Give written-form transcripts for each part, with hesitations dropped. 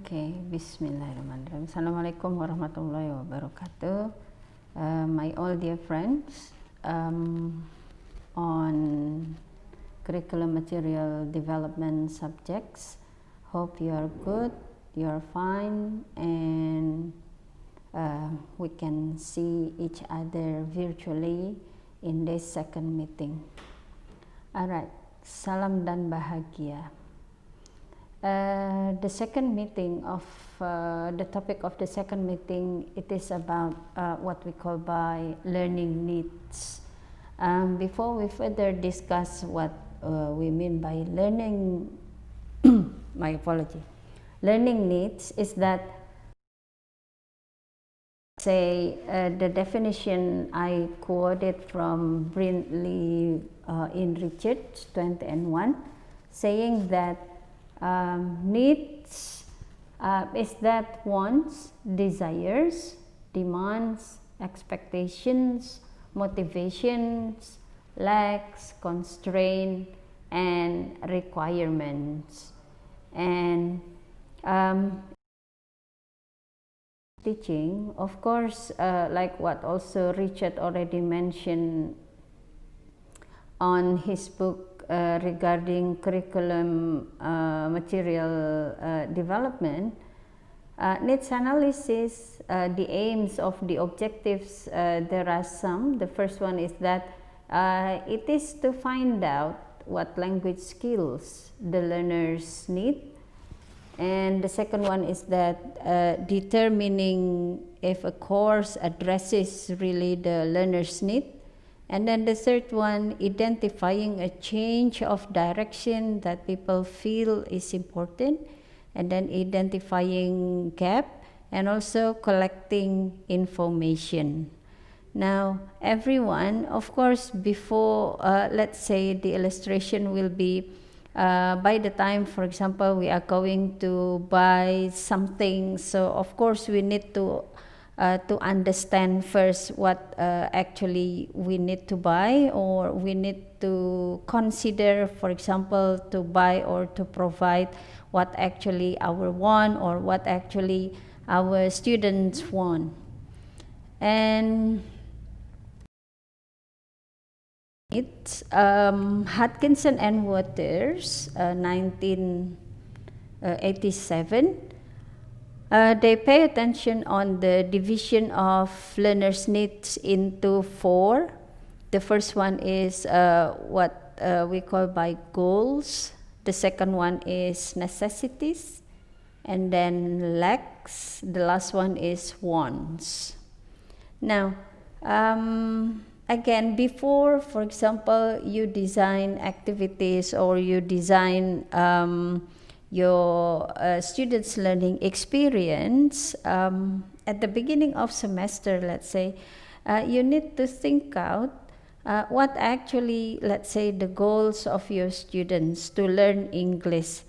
Okay, Bismillahirrahmanirrahim. Assalamualaikum warahmatullahi wabarakatuh. My all dear friends, on curriculum material development subjects, hope you are good, you are fine, and we can see each other virtually in this second meeting. Alright, salam dan bahagia. The second meeting of the topic of the second meeting, it is about what we call by learning needs. Before we further discuss what we mean by learning, my apology, learning needs is that, say, the definition I quoted from Brindley in Richards 2001, saying that needs is that wants, desires, demands, expectations, motivations, lacks, constraint, and requirements. And teaching, of course, like what also Richard already mentioned on his book regarding curriculum material development, needs analysis, the aims of the objectives, there are some. The first one is that it is to find out what language skills the learners need. And the second one is that determining if a course addresses really the learner's need. And then the third one, identifying a change of direction that people feel is important, and then identifying gap, and also collecting information. Now, everyone, of course, before, let's say the illustration will be, by the time, for example, we are going to buy something, so of course we need to understand first what actually we need to buy, or we need to consider, for example, to buy or to provide what actually our want or what actually our students want. And it's Hutchinson and Waters, 1987. They pay attention on the division of learners' needs into four. The first one is what we call by goals. The second one is necessities, and then lacks. The last one is wants. Now, again, before, for example, you design activities or you design your students' learning experience, at the beginning of semester, let's say, you need to think out what actually, let's say, the goals of your students to learn English.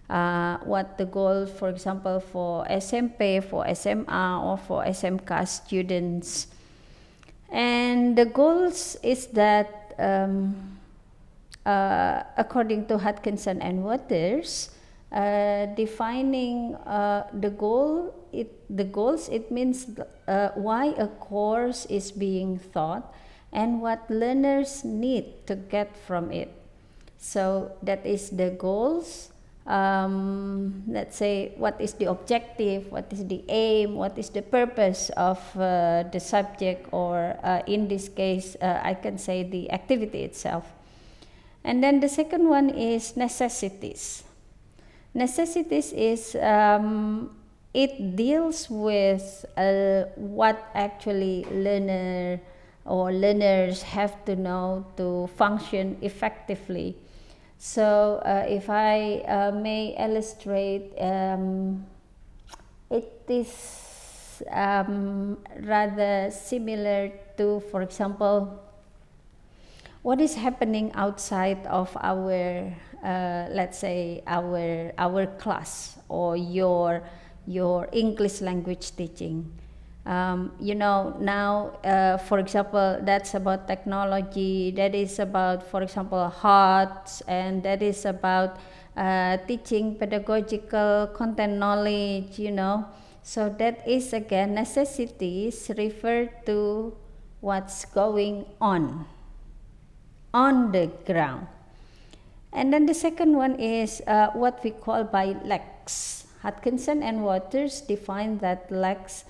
What the goal, for example, for SMP, for SMA, or for SMK students. And the goals is that, according to Hutchinson and Waters, defining the goals, it means why a course is being taught and what learners need to get from it. So that is the goals. Let's say, what is the objective, what is the aim, what is the purpose of the subject, or in this case, I can say the activity itself. And then the second one is necessities. Necessities is, it deals with what actually learners have to know to function effectively. So if I may illustrate, it is rather similar to, for example, what is happening outside of our, let's say, our class or your English language teaching. Now, for example, that's about technology, that is about, for example, HOTS, and that is about teaching pedagogical content knowledge, So that is again necessities refer to what's going on the ground. And then the second one is what we call by lex. Hutchinson and Waters define that lex.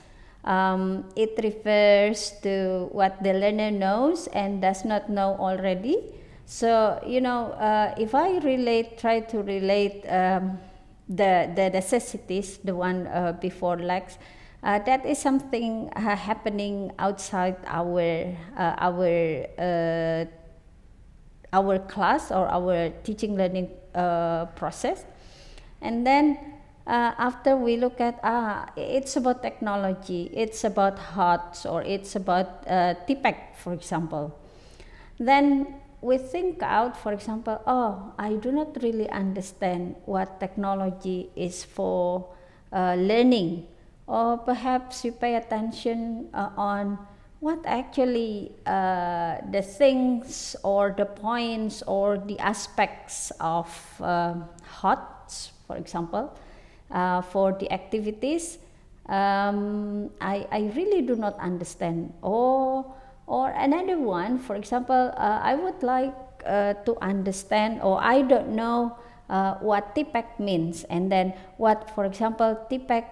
It refers to what the learner knows and does not know already. So, if I try to relate the necessities, the one before lex, that is something happening outside our class or our teaching learning process. And then after we look at, it's about technology, it's about HOTS, or it's about TPEC, for example. Then we think out, for example, I do not really understand what technology is for learning. Or perhaps you pay attention on what actually the things or the points or the aspects of HOTS, for example, for the activities, I really do not understand. Or another one, for example, I would like to understand, or I don't know what TPEC means, and then what, for example, TPEC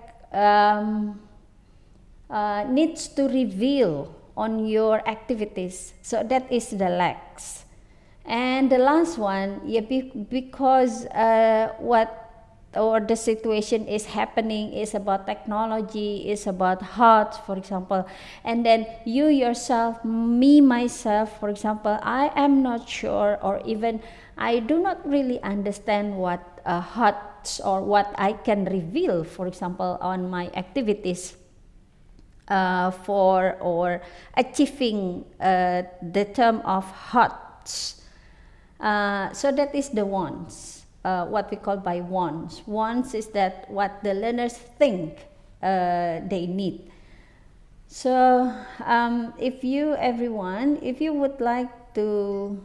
needs to reveal on your activities. So that is the lex. And the last one, because what or the situation is happening is about technology, is about HOTS, for example, and then you yourself, me myself, for example, I am not sure, or even I do not really understand what HOTS or what I can reveal, for example, on my activities for or achieving the term of HOTS. So that is the wants. What we call by wants. Wants is that what the learners think they need. So if you would like to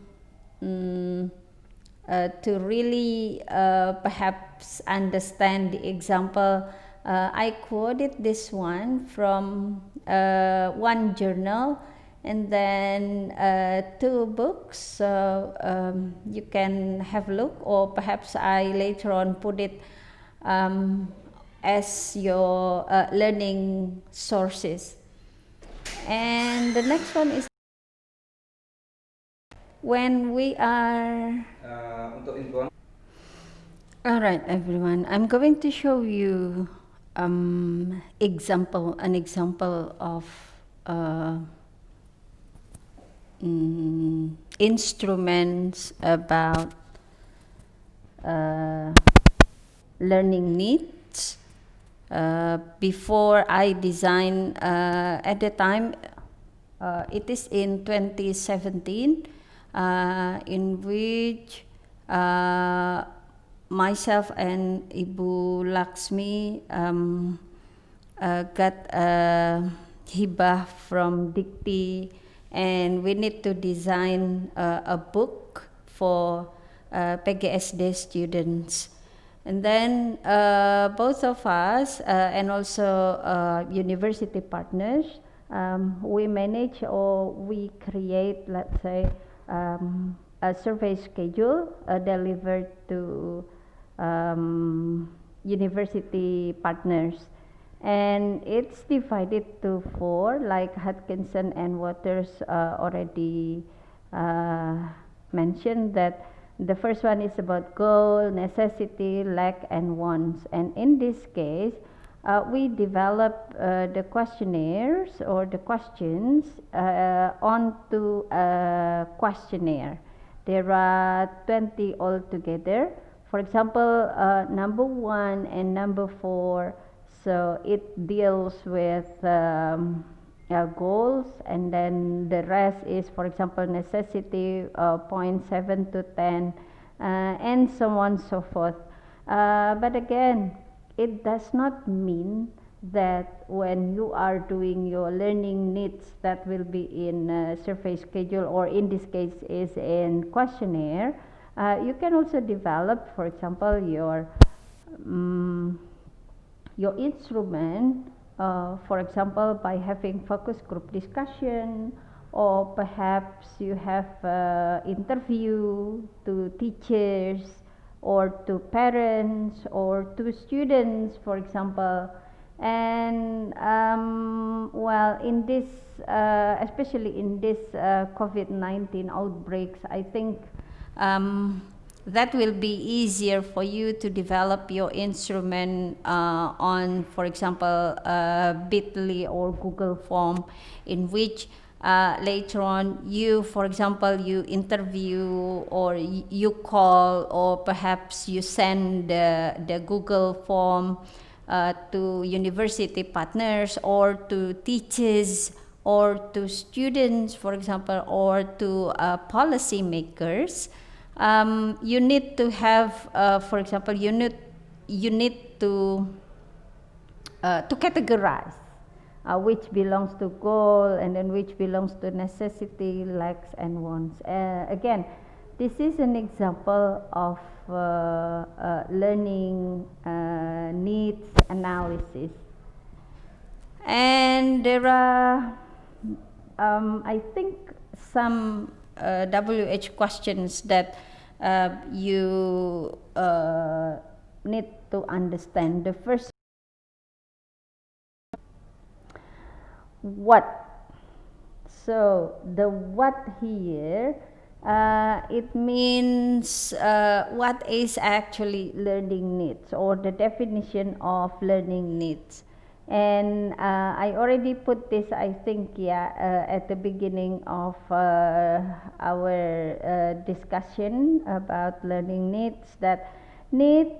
really perhaps understand the example, I quoted this one from one journal, and then 2 books, so you can have a look, or perhaps I later on put it as your learning sources. And the next one is when we are all right, everyone, I'm going to show you an example of instruments about learning needs. Before I design, at the time, it is in 2017, in which myself and Ibu Laksmi got a hibah from Dikti, and we need to design a book for PGSD students. And then both of us and also university partners, we manage or we create, let's say, a survey schedule delivered to university partners. And it's divided to 4, like Hutchinson and Waters already mentioned, that the first one is about goal, necessity, lack, and wants. And in this case, we develop the questionnaires or the questions onto a questionnaire. There are 20 altogether. For example, number 1 and number 4, so it deals with goals, and then the rest is, for example, necessity, point 7 to 10, and so on and so forth. But again, it does not mean that when you are doing your learning needs, that will be in survey schedule, or in this case is in questionnaire, You can also develop, for example, your instrument, for example, by having focus group discussion, or perhaps you have interview to teachers or to parents or to students, for example. And well, in this, especially in this COVID-19 outbreaks, I think that will be easier for you to develop your instrument on, for example, Bitly or Google Form, in which later on you, for example, you interview or you call, or perhaps you send the Google Form to university partners or to teachers or to students, for example, or to policy makers. You need to have, for example, you need to categorize which belongs to goal and then which belongs to necessity, likes and wants. Again, this is an example of learning needs analysis. And there are, I think, some WH questions that you need to understand. The first, what? So the what here, it means what is actually learning needs, or the definition of learning needs. And I already put this, I think, at the beginning of our discussion about learning needs, that needs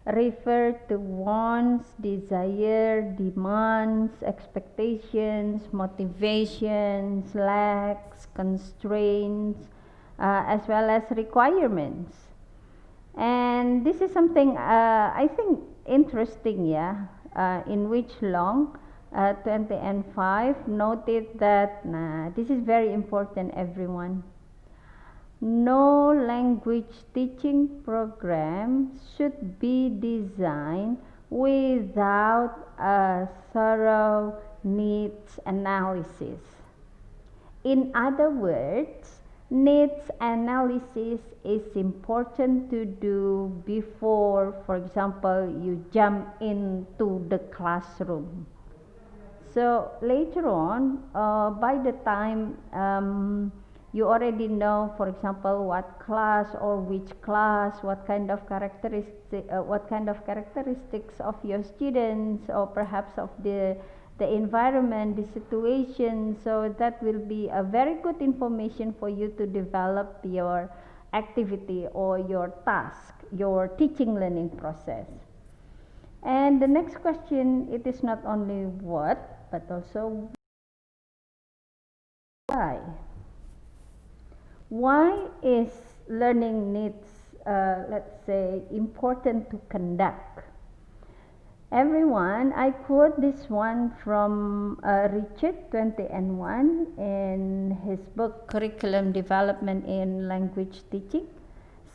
refer to wants, desire, demands, expectations, motivations, lacks, constraints, as well as requirements. And this is something I think interesting, in which Long 2005 noted that, this is very important, everyone. No language teaching program should be designed without a thorough needs analysis. In other words, needs analysis is important to do before, for example, you jump into the classroom. So later on, by the time you already know, for example, what class or which class, what kind of characteristics of your students, or perhaps of the environment, the situation. So that will be a very good information for you to develop your activity or your task, your teaching learning process. And the next question, it is not only what, but also why. Why is learning needs, let's say, important to conduct? Everyone, I quote this one from Richard 2001 in his book Curriculum Development in Language Teaching,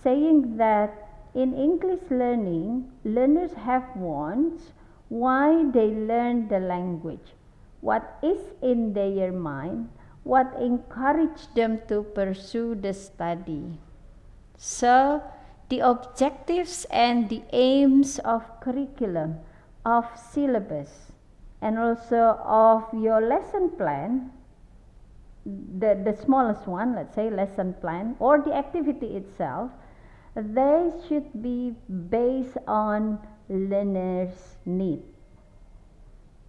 saying that in English learning, learners have wants why they learn the language, what is in their mind, what encouraged them to pursue the study. So, the objectives and the aims of curriculum, of syllabus, and also of your lesson plan, the smallest one, let's say lesson plan, or the activity itself, they should be based on learners' need.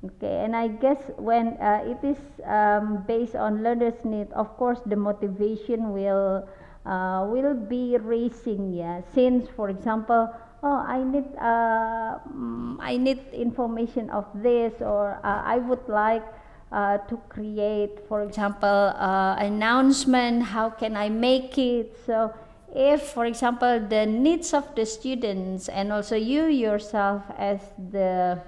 Okay, and I guess when it is based on learners' need, of course the motivation will be raising, since, for example, I need information of this, or I would like to create, for example, announcement, how can I make it? So if, for example, the needs of the students and also you yourself as the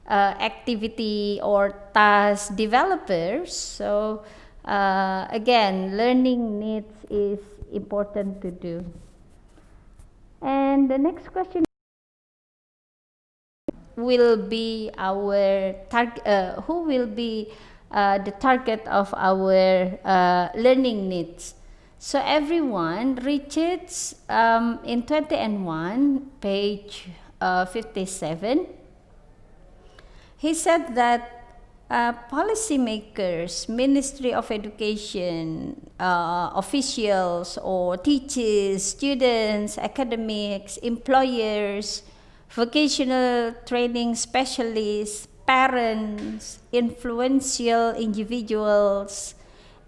activity or task developers, so again, learning needs is important to do. And the next question will be our target, who will be the target of our learning needs. So everyone reaches in 2001, page 57. He said that policymakers, Ministry of Education, officials or teachers, students, academics, employers, vocational training specialists, parents, influential individuals,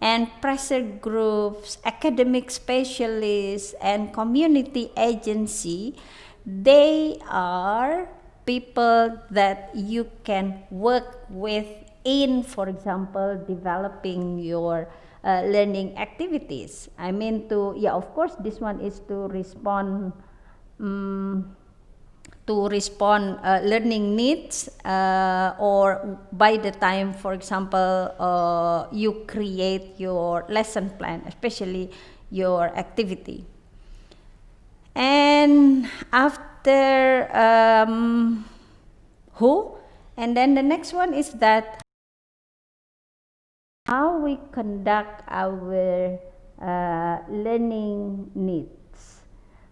and pressure groups, academic specialists, and community agency, they are people that you can work with in, for example, developing your learning activities. I mean of course, this one is to respond learning needs, or by the time, for example, you create your lesson plan, especially your activity. And after who, and then the next one is that how we conduct our learning needs.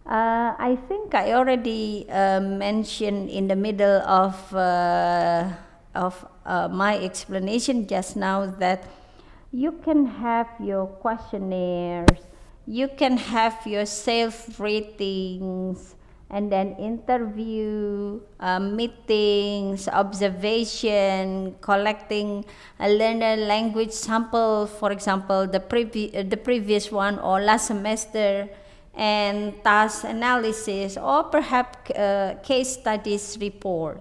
I think I already mentioned in the middle of my explanation just now that you can have your questionnaires, you can have your self-ratings, and then interview, meetings, observation, collecting a learner language sample, for example, the previous one or last semester, and task analysis, or perhaps case studies report.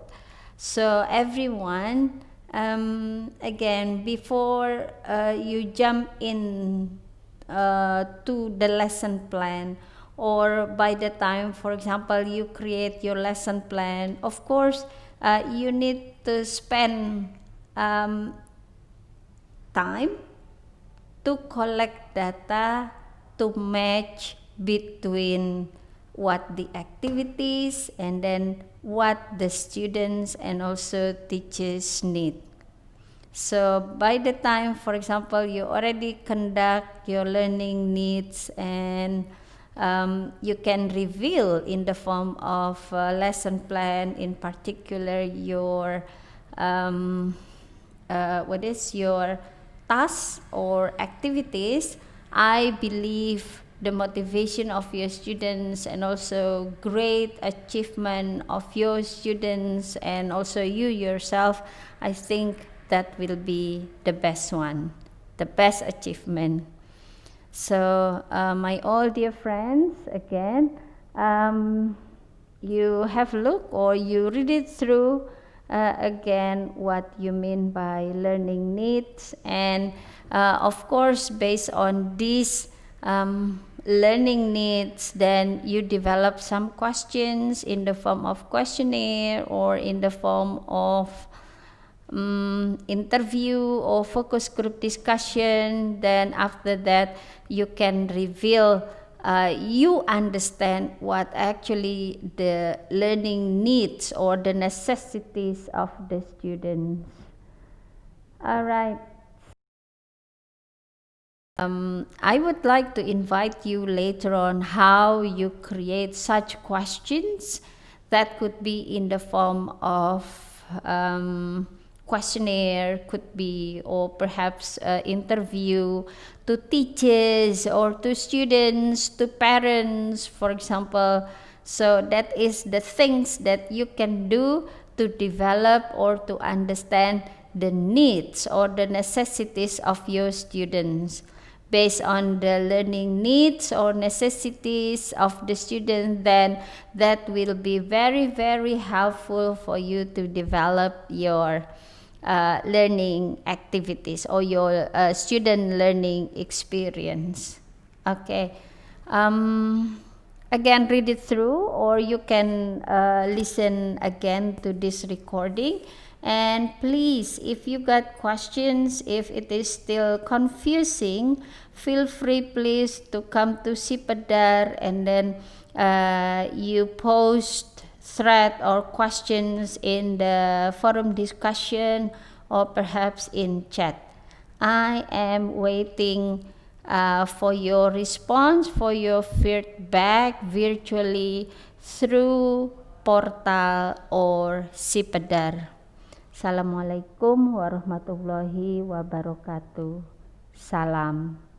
So everyone, again, before you jump in to the lesson plan, or by the time, for example, you create your lesson plan, of course, you need to spend time to collect data to match between what the activities and then what the students and also teachers need. So by the time, for example, you already conduct your learning needs, and you can reveal in the form of a lesson plan, in particular your what is your tasks or activities. I believe the motivation of your students and also great achievement of your students and also you yourself, I think that will be the best one, the best achievement. So my all dear friends, again, you have a look or you read it through again what you mean by learning needs, and of course based on these learning needs, then you develop some questions in the form of questionnaire or in the form of interview or focus group discussion. Then after that you can reveal you understand what actually the learning needs or the necessities of the students. All right. I would like to invite you later on how you create such questions that could be in the form of questionnaire, could be, or perhaps interview to teachers or to students, to parents, for example. So that is the things that you can do to develop or to understand the needs or the necessities of your students. Based on the learning needs or necessities of the student, then that will be very, very helpful for you to develop your learning activities or your student learning experience. Okay. Again, read it through, or you can listen again to this recording. And please, if you got questions, if it is still confusing, feel free please to come to Sipadar, and then you post thread or questions in the forum discussion or perhaps in chat. I am waiting for your response, for your feedback virtually through portal or Sipedar. Assalamualaikum warahmatullahi wabarakatuh. Salam.